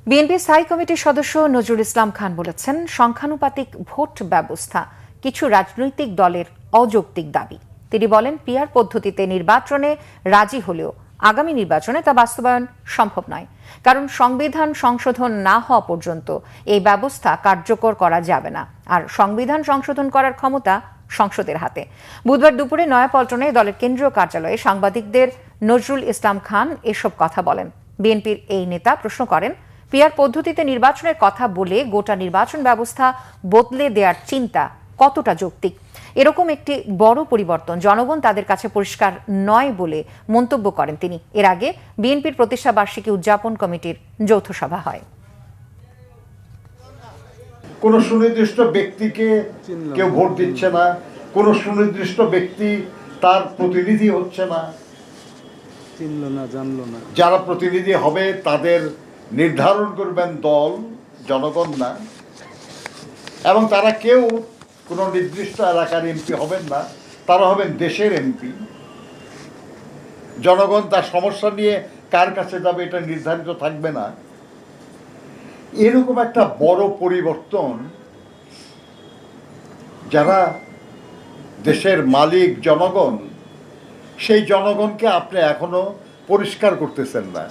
BNP স্থায়ী কমিটির সদস্য নজরুল ইসলাম খান বলেছেন, সংখ্যানুপাতিক ভোট ব্যবস্থা কিছু রাজনৈতিক দলের অযৌক্তিক দাবি। তিনি বলেন, পিআর পদ্ধতিতে নির্বাচনে রাজি হলেও আগামী নির্বাচনে তা বাস্তবায়ন সম্ভব নয়, কারণ সংবিধান সংশোধন না হওয়া পর্যন্ত এই ব্যবস্থা কার্যকর করা যাবে না। আর সংবিধান সংশোধন করার ক্ষমতা সংসদের হাতে। বুধবার দুপুরে নয়াপল্টনে দলের কেন্দ্রীয় কার্যালয়ে সাংবাদিকদের নজরুল ইসলাম খান এসব কথা বলেন। বিএনপির এই নেতা প্রশ্ন করেন, পিআর পদ্ধতিতে নির্বাচনের কথা বলে গোটা নির্বাচন ব্যবস্থা বদলে দেওয়ার চিন্তা কতটা যৌক্তিক। এরকম একটি বড় পরিবর্তন জনগণ তাদের কাছে পরিষ্কার নয় বলে মন্তব্য করেন তিনি। এর আগে বিএনপির প্রতিষ্ঠা বার্ষিকী উদযাপন কমিটির যৌথ সভা হয়। কোন সুনির্দিষ্ট ব্যক্তিকে কেউ ভোট দিচ্ছে না, কোন সুনির্দিষ্ট ব্যক্তি তার প্রতিনিধি হচ্ছে না, যারা প্রতিনিধি হবে তাদের নির্ধারণ করবেন দল, জনগণ না। এবং তারা কেউ কোনো নির্দিষ্ট এলাকার এমপি হবেন না, তারা হবেন দেশের এমপি। জনগণ তার সমস্যা নিয়ে কার কাছে যাবে এটা নির্ধারিত থাকবে না। এরকম একটা বড় পরিবর্তন যারা দেশের মালিক জনগণ, সেই জনগণকে আপনি এখনো পরিষ্কার করতেছেন না।